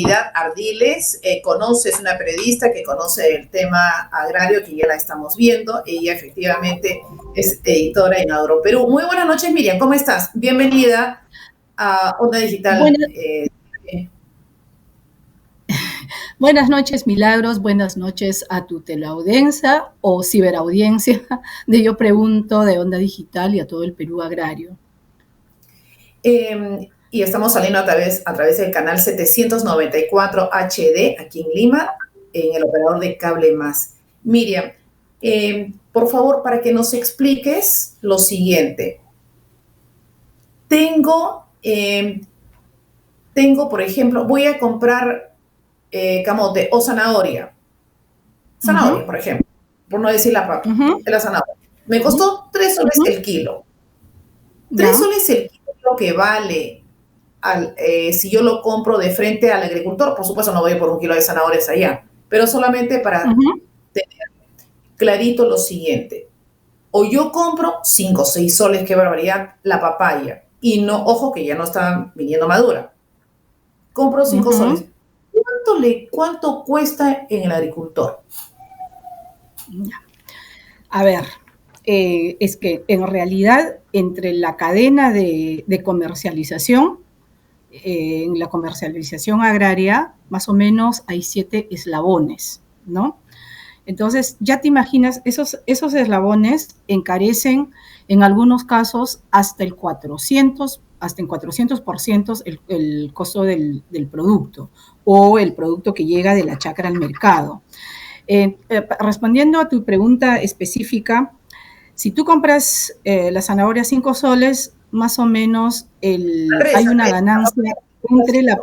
Trinidad Ardiles. Es una periodista que conoce el tema agrario, que ya la estamos viendo. Ella efectivamente es editora en Agroperú. Muy buenas noches, Miriam, ¿cómo estás? Bienvenida a Onda Digital. Buenas noches, Milagros. Buenas noches a tu teleaudiencia o ciberaudiencia de Yo Pregunto de Onda Digital y a todo el Perú agrario. Y estamos saliendo a través del canal 794 HD aquí en Lima, en el operador de Cable Más. Miriam, por favor, para que nos expliques lo siguiente. Tengo, por ejemplo, voy a comprar camote o zanahoria. Zanahoria, por ejemplo, por no decir la papa, la zanahoria. Me costó 3 soles el kilo. 3 soles el kilo lo que vale si yo lo compro de frente al agricultor. Por supuesto, no voy por 1 kilo de zanahorias allá, pero solamente para tener clarito lo siguiente. O yo compro 5 o 6 soles, qué barbaridad, la papaya. Y no, ojo, que ya no está viniendo madura. Compro 5 soles. ¿Cuánto cuesta en el agricultor? A ver, es que en realidad entre la cadena de comercialización, en la comercialización agraria, más o menos hay 7 eslabones, ¿no? Entonces, ya te imaginas, esos eslabones encarecen en algunos casos hasta en 400% el costo del producto o el producto que llega de la chacra al mercado. Respondiendo a tu pregunta específica, si tú compras la zanahoria 5 soles, más o menos hay una ganancia entre la...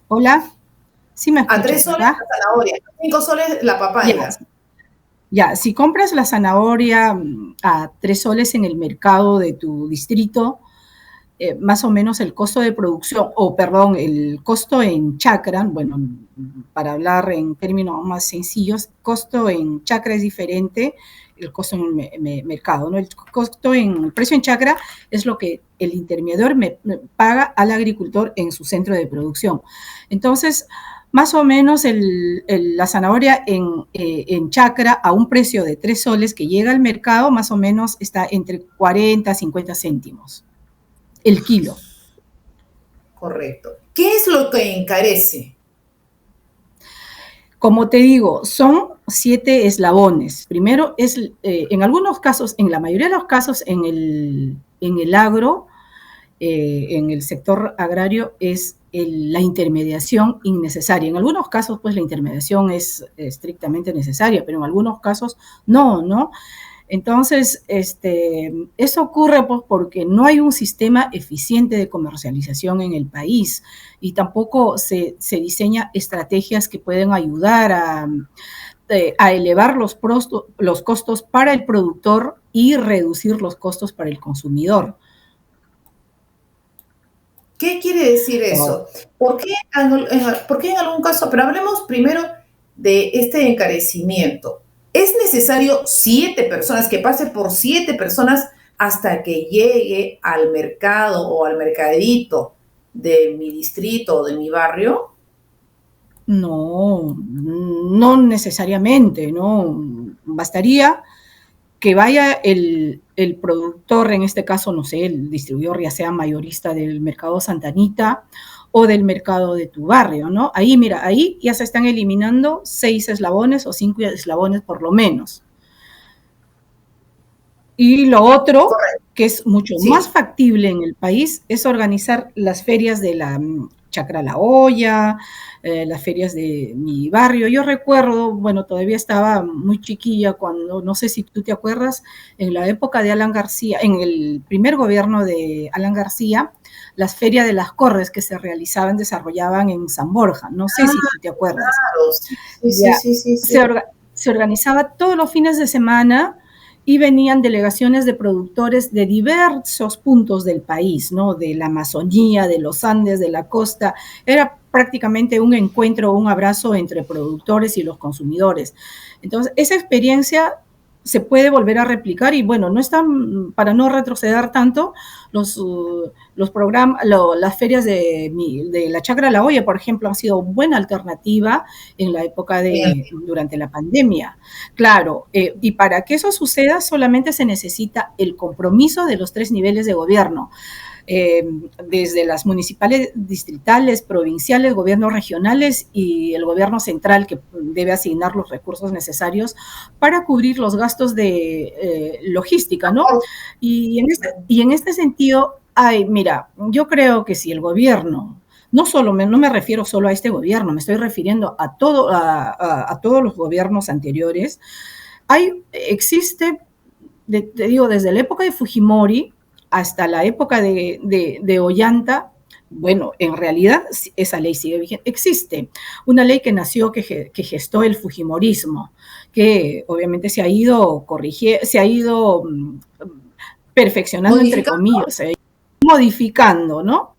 ¿Hola? Sí me escuchas, a 3 soles, ¿verdad? La zanahoria, 5 soles la papaya. Ya, si compras la zanahoria a 3 soles en el mercado de tu distrito, más o menos el costo de producción, el costo en chacra, bueno, para hablar en términos más sencillos, costo en chacra es diferente, el costo en el mercado, ¿no? El precio en chacra es lo que el intermediador me paga al agricultor en su centro de producción. Entonces, más o menos la zanahoria en chacra a un precio de 3 soles que llega al mercado, más o menos está entre 40 a 50 céntimos el kilo. Correcto. ¿Qué es lo que encarece? Como te digo, son 7 eslabones. Primero es, en algunos casos, en la mayoría de los casos, en el agro, en el sector agrario, es la intermediación innecesaria. En algunos casos, pues, la intermediación es estrictamente necesaria, pero en algunos casos no, ¿no? Entonces, eso ocurre pues, porque no hay un sistema eficiente de comercialización en el país y tampoco se diseña estrategias que pueden ayudar a elevar los costos para el productor y reducir los costos para el consumidor. ¿Qué quiere decir eso? ¿Por qué en algún caso? Pero hablemos primero de este encarecimiento. ¿Es necesario 7 personas, que pase por 7 personas hasta que llegue al mercado o al mercadito de mi distrito o de mi barrio? No, no necesariamente, no. Bastaría que vaya el productor, en este caso, no sé, el distribuidor, ya sea mayorista del mercado Santa Anita o del mercado de tu barrio, ¿no? Ahí, mira, ahí ya se están eliminando 6 eslabones o 5 eslabones por lo menos. Y lo otro, que es mucho más factible en el país, es organizar las ferias de la Chacra La Olla, las ferias de mi barrio. Yo recuerdo, bueno, todavía estaba muy chiquilla cuando, no sé si tú te acuerdas, en la época de Alan García, en el primer gobierno de Alan García, las ferias de las Corres que se desarrollaban en San Borja. No sé si tú te acuerdas. Claro, sí. Se organizaba todos los fines de semana y venían delegaciones de productores de diversos puntos del país, ¿no? De la Amazonía, de los Andes, de la costa. Era prácticamente un encuentro, un abrazo entre productores y los consumidores. Entonces, esa experiencia se puede volver a replicar y bueno, no están, para no retroceder tanto, los programas, las ferias de la Chacra La Olla, por ejemplo, han sido buena alternativa en la época durante la pandemia. Claro, y para que eso suceda solamente se necesita el compromiso de los 3 niveles de gobierno. Desde las municipales, distritales, provinciales, gobiernos regionales y el gobierno central, que debe asignar los recursos necesarios para cubrir los gastos de logística, ¿no? Y en este sentido, mira, yo creo que si el gobierno, no me refiero solo a este gobierno, me estoy refiriendo a todos los gobiernos anteriores, existe, te digo, desde la época de Fujimori hasta la época de Ollanta, bueno, en realidad esa ley sigue vigente. Existe una ley que nació, que gestó el fujimorismo, que obviamente se ha ido perfeccionando, entre comillas, se ha ido modificando, ¿no?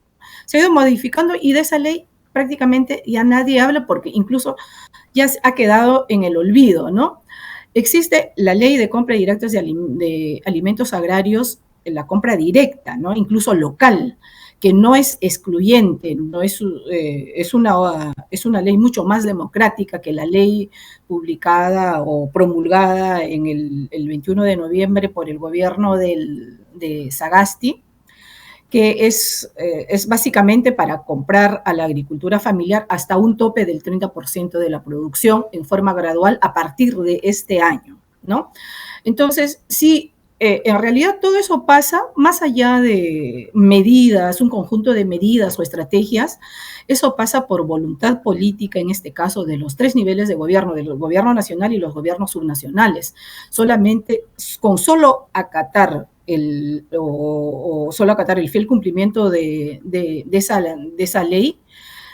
Se ha ido modificando y de esa ley prácticamente ya nadie habla porque incluso ya ha quedado en el olvido, ¿no? Existe la ley de compra directa de alimentos agrarios, la compra directa, ¿no? Incluso local, que no es excluyente, no es una ley mucho más democrática que la ley publicada o promulgada en el 21 de noviembre por el gobierno de Sagasti, que es básicamente para comprar a la agricultura familiar hasta un tope del 30% de la producción en forma gradual a partir de este año, ¿no? Entonces, sí, en realidad todo eso pasa más allá de medidas, un conjunto de medidas o estrategias, eso pasa por voluntad política, en este caso, de los 3 niveles de gobierno, del gobierno nacional y los gobiernos subnacionales. Con solo acatar el fiel cumplimiento de esa ley,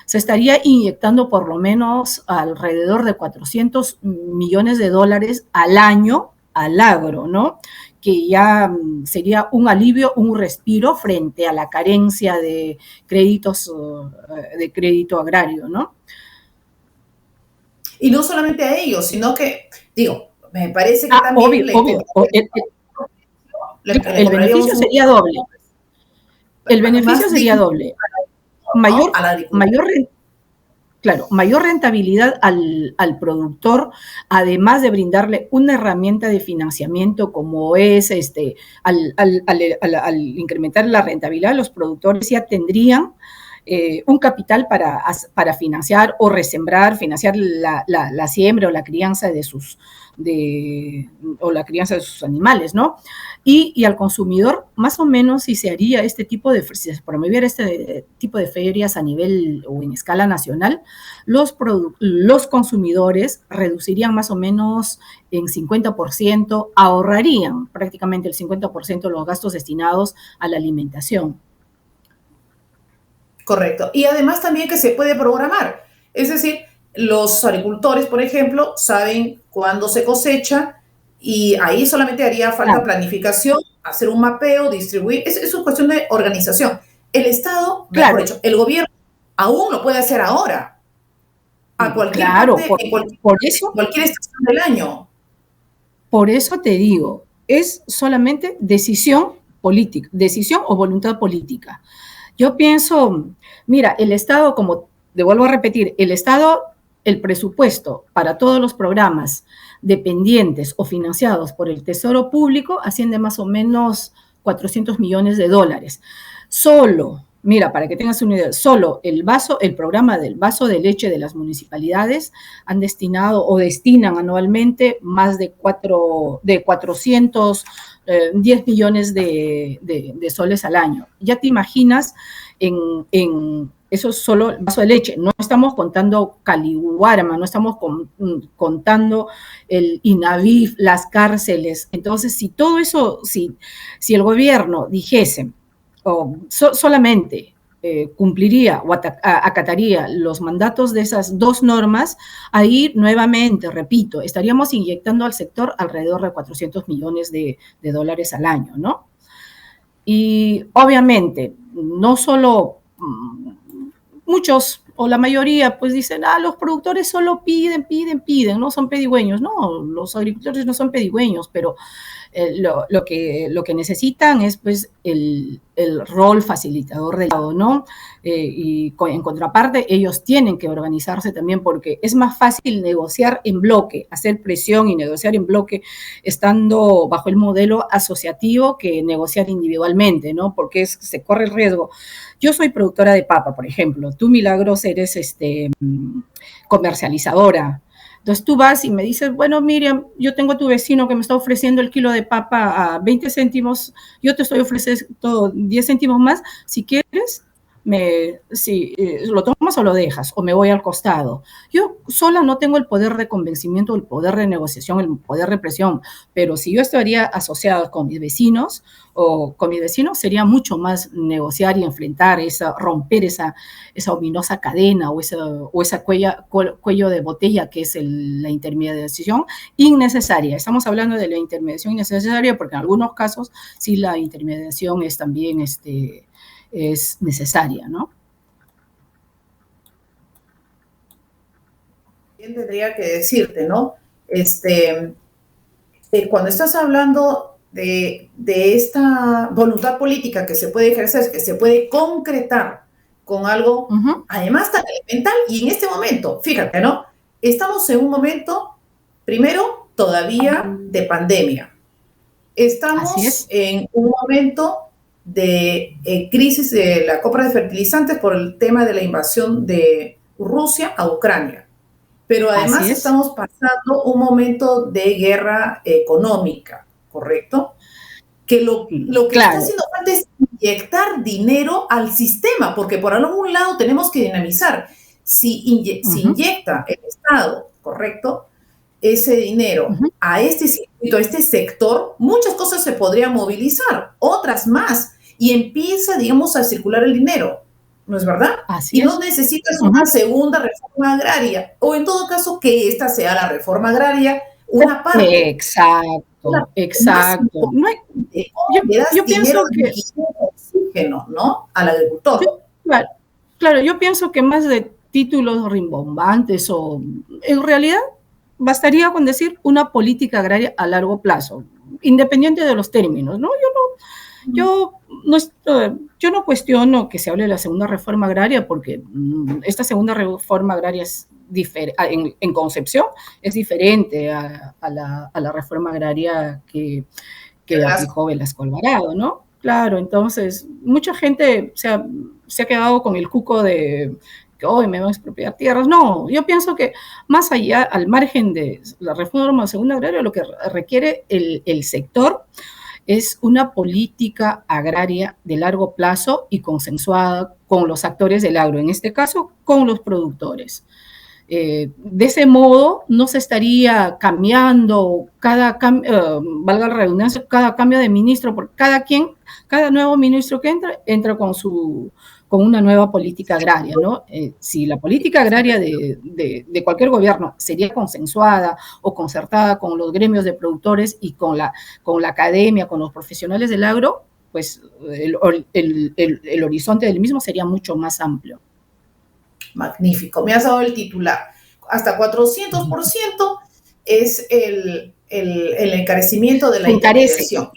se estaría inyectando por lo menos alrededor de 400 millones de dólares al año al agro, ¿no? Que ya sería un alivio, un respiro frente a la carencia de créditos, de crédito agrario, ¿no? Y no solamente a ellos, sino que, digo, me parece que también... Obvio. El beneficio sería doble. El beneficio sería doble. Mayor rentabilidad al productor, además de brindarle una herramienta de financiamiento como es al incrementar la rentabilidad, los productores ya tendrían un capital para financiar o financiar la siembra o la crianza de sus animales, ¿no? Y al consumidor, más o menos, si se promoviera este tipo de ferias a nivel o en escala nacional, los consumidores reducirían más o menos en 50%, ahorrarían prácticamente el 50% de los gastos destinados a la alimentación. Correcto. Y además también que se puede programar. Es decir, los agricultores, por ejemplo, saben cuándo se cosecha y ahí solamente haría falta planificación, hacer un mapeo, distribuir. Es una cuestión de organización. El Estado, mejor dicho, el gobierno aún lo puede hacer ahora. A cualquier parte, en cualquier estación del año. Por eso te digo, es solamente decisión política, decisión o voluntad política. Yo pienso, mira, el Estado, como te vuelvo a repetir, el presupuesto para todos los programas dependientes o financiados por el Tesoro Público asciende más o menos 400 millones de dólares. Solo, mira, para que tengas una idea, solo el programa del vaso de leche de las municipalidades han destinado o destinan anualmente más de 410 millones de soles al año. Ya te imaginas, eso es solo el vaso de leche. No estamos contando Caliwarma, no estamos contando el INAVIF, las cárceles. Entonces, si todo eso, si el gobierno dijese solamente cumpliría o acataría los mandatos de esas 2 normas, ahí nuevamente, repito, estaríamos inyectando al sector alrededor de 400 millones de dólares al año, ¿no? Y obviamente, no solo muchos o la mayoría, pues dicen, los productores solo piden, no son pedigüeños. No, los agricultores no son pedigüeños, pero lo que necesitan es pues el rol facilitador del Estado, ¿no? Y en contraparte ellos tienen que organizarse también, porque es más fácil negociar en bloque, hacer presión y negociar en bloque estando bajo el modelo asociativo que negociar individualmente, ¿no? Porque se corre el riesgo. Yo soy productora de papa, por ejemplo, tú, Milagros, eres comercializadora. Entonces tú vas y me dices, bueno, Miriam, yo tengo a tu vecino que me está ofreciendo el kilo de papa a 20 céntimos, yo te estoy ofreciendo 10 céntimos más, si quieres, lo tomas o lo dejas, o me voy al costado. Yo sola no tengo el poder de convencimiento, el poder de negociación, el poder de presión, pero si yo estaría asociada con mis vecinos, sería mucho más negociar y enfrentar, romper esa ominosa cadena o esa cuello de botella que es la intermediación innecesaria. Estamos hablando de la intermediación innecesaria porque en algunos casos sí la intermediación es también es necesaria, ¿no? Tendría que decirte, ¿no? Cuando estás hablando de esta voluntad política que se puede ejercer, que se puede concretar con algo, además tan elemental, y en este momento, fíjate, ¿no? Estamos en un momento, primero, todavía de pandemia. Estamos en un momento de crisis de la compra de fertilizantes por el tema de la invasión de Rusia a Ucrania. Pero además estamos pasando un momento de guerra económica, ¿correcto? Que lo que está haciendo falta es inyectar dinero al sistema, porque por algún lado tenemos que dinamizar. Si inyecta el Estado, ¿correcto?, ese dinero a este circuito, a este sector, muchas cosas se podrían movilizar, otras más, y empieza, digamos, a circular el dinero, ¿no es verdad? Así y no necesitas una segunda reforma agraria, o en todo caso que esta sea la reforma agraria, una parte. Exacto. No hay, yo pienso que oxígeno, ¿no?, al agricultor. Claro, yo pienso que más de títulos rimbombantes o en realidad bastaría con decir una política agraria a largo plazo, independiente de los términos, ¿no? Yo no cuestiono que se hable de la segunda reforma agraria porque esta segunda reforma agraria es en concepción es diferente a la reforma agraria que aplicó Velasco Alvarado, ¿no? Claro, entonces mucha gente se ha quedado con el cuco de que hoy me van a expropiar tierras. No, yo pienso que más allá, al margen de la reforma segunda agraria, lo que requiere el sector es una política agraria de largo plazo y consensuada con los actores del agro, en este caso con los productores. De ese modo no se estaría cambiando valga la redundancia, cada cambio de ministro, porque cada nuevo ministro que entra con una nueva política agraria, ¿no? Si la política agraria de cualquier gobierno sería consensuada o concertada con los gremios de productores y con la academia, con los profesionales del agro, pues el horizonte del mismo sería mucho más amplio. Magnífico, me has dado el titular. Hasta 400% es el encarecimiento de la intermediación.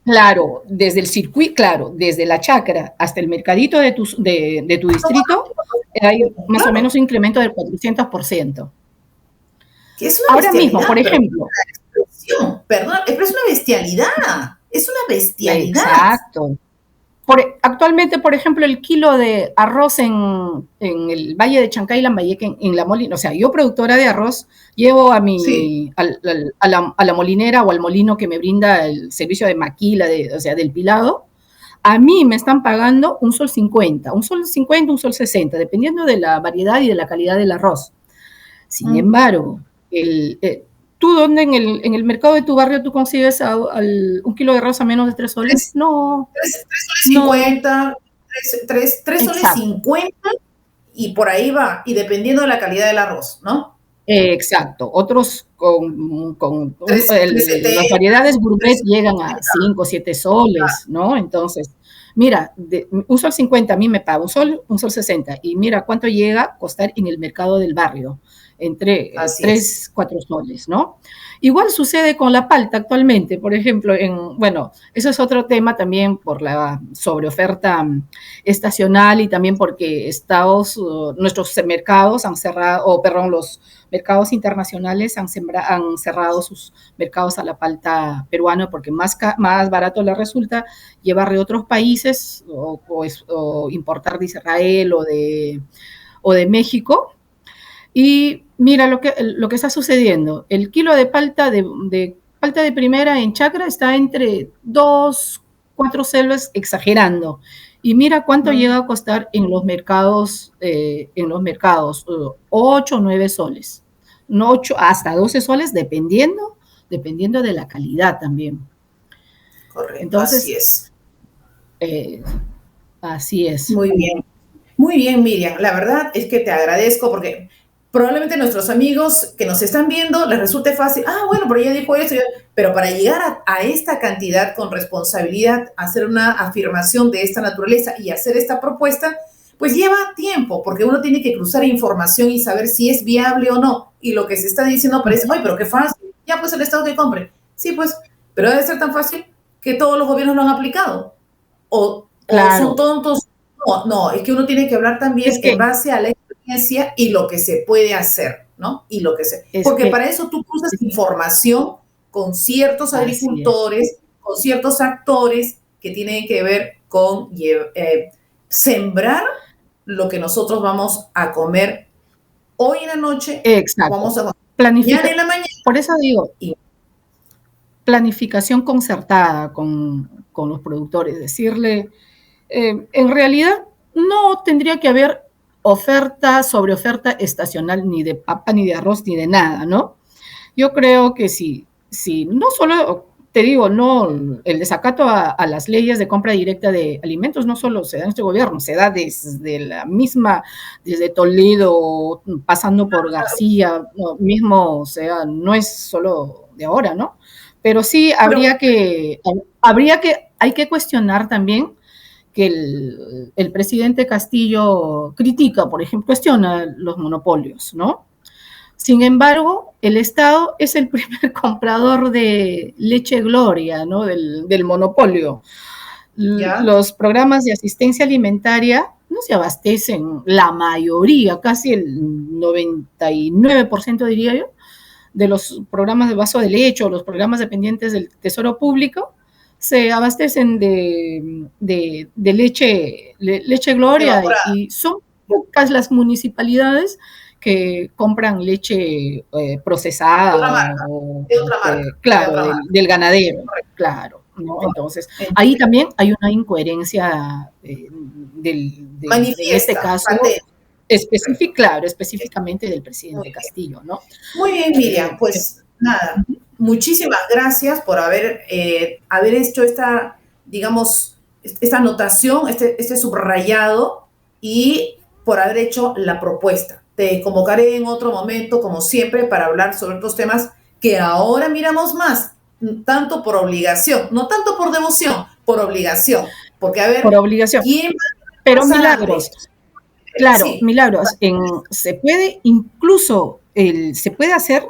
Claro, desde el circuito, claro, desde la chacra hasta el mercadito de tu distrito, hay más o menos un incremento del 400%. Ahora mismo, por ejemplo. Perdón, pero es una bestialidad. Es una bestialidad. Exacto. Actualmente, por ejemplo, el kilo de arroz en el Valle de Chancay y Lambayeque, en la molina, o sea, yo productora de arroz, llevo a la molinera o al molino que me brinda el servicio de maquila, o sea, del pilado, a mí me están pagando un sol 50, un sol 60, dependiendo de la variedad y de la calidad del arroz. Sin embargo, ¿tú dónde en el mercado de tu barrio tú consigues un kilo de arroz a menos de 3 soles? No. 3 soles 50, 3 soles 50 y por ahí va, y dependiendo de la calidad del arroz, ¿no? Exacto, otros las 370, variedades gourmet llegan a 350. 5 o 7 soles, ¿no? Entonces, mira, un sol 50 a mí me paga, un sol 60, y mira cuánto llega a costar en el mercado del barrio, entre Así es. 3, 4 soles, ¿no? Igual sucede con la palta actualmente, por ejemplo, bueno, eso es otro tema también por la sobreoferta estacional y también porque nuestros mercados han cerrado, o perdón, los mercados internacionales han cerrado sus mercados a la palta peruana porque más barato les resulta llevar de otros países o importar de Israel o de México. Y mira lo que está sucediendo. El kilo de palta palta de primera en Chacra está entre 2, 4 soles exagerando. Y mira cuánto llega a costar en los mercados, 8 o 9 soles. No 8, hasta 12 soles, dependiendo de la calidad también. Correcto, Entonces, así es. Así es. Muy bien. Muy bien, Miriam. La verdad es que te agradezco porque probablemente nuestros amigos que nos están viendo les resulte fácil. Ah, bueno, pero ella dijo eso. Pero para llegar a esta cantidad con responsabilidad, hacer una afirmación de esta naturaleza y hacer esta propuesta, pues lleva tiempo, porque uno tiene que cruzar información y saber si es viable o no. Y lo que se está diciendo parece, ay, pero qué fácil. Ya, pues el Estado que compre. Sí, pues, pero debe ser tan fácil que todos los gobiernos lo han aplicado. O son Claro. tontos. No, es que uno tiene que hablar también en base a la experiencia y lo que se puede hacer, ¿no? Porque para eso tú cruzas información con ciertos agricultores, con ciertos actores que tienen que ver con sembrar lo que nosotros vamos a comer hoy en la noche. Exacto. Vamos a planificar en la mañana. Por eso digo, planificación concertada con los productores, decirle, en realidad no tendría que haber oferta sobre oferta estacional ni de papa, ni de arroz, ni de nada, ¿no? Yo creo que si no solo, te digo, no, el desacato a las leyes de compra directa de alimentos no solo se da en este gobierno, se da desde Toledo, pasando por García, mismo, o sea, no es solo de ahora, ¿no? Pero sí hay que cuestionar también que el presidente Castillo critica, por ejemplo, cuestiona los monopolios, ¿no? Sin embargo, el Estado es el primer comprador de leche Gloria, ¿no? Del monopolio. ¿Ya? Los programas de asistencia alimentaria no se abastecen, la mayoría, casi el 99% diría yo, de los programas de vaso de leche o los programas dependientes del Tesoro Público, se abastecen de leche Gloria y son pocas las municipalidades que compran leche procesada claro, del ganadero, claro, ¿no? Entonces, ahí también hay una incoherencia en este caso, específicamente del presidente Castillo, ¿no? Muy bien, Miriam, pues nada, muchísimas gracias por haber hecho esta, digamos, esta anotación, este subrayado y por haber hecho la propuesta. Te convocaré en otro momento, como siempre, para hablar sobre otros temas que ahora miramos más, tanto por obligación, no tanto por devoción, por obligación. Porque, a ver, por obligación. ¿quién pero milagros. Claro, sí. Milagros. Se puede incluso, se puede hacer,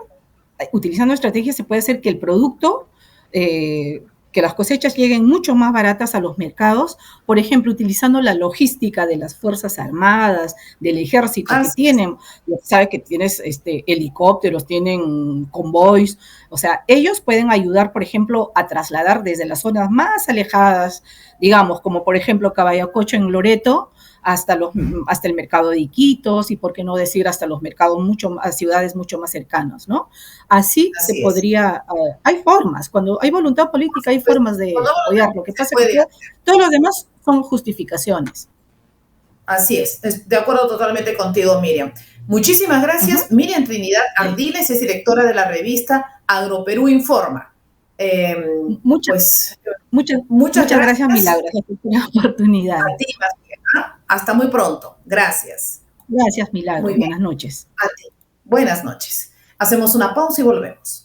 utilizando estrategias, se puede hacer que el producto, que las cosechas lleguen mucho más baratas a los mercados, por ejemplo, utilizando la logística de las Fuerzas Armadas, del Ejército, que tienen, sabe que tienes helicópteros, tienen convoys, o sea, ellos pueden ayudar, por ejemplo, a trasladar desde las zonas más alejadas, digamos, como por ejemplo Caballacocho en Loreto, hasta el mercado de Iquitos y, por qué no decir, hasta los mercados a ciudades mucho más cercanas, ¿no? Así se podría, hay formas, cuando hay voluntad política hay formas de apoyar, lo que pasa es que todos los demás son justificaciones. Así es, de acuerdo totalmente contigo, Miriam. Muchísimas gracias. Miriam Trinidad Ardiles es directora de la revista Agroperú Informa. Muchas gracias, Milagros, por la oportunidad. A ti, hasta muy pronto. Gracias. Gracias, Milagros. Buenas noches. A ti. Buenas noches. Hacemos una pausa y volvemos.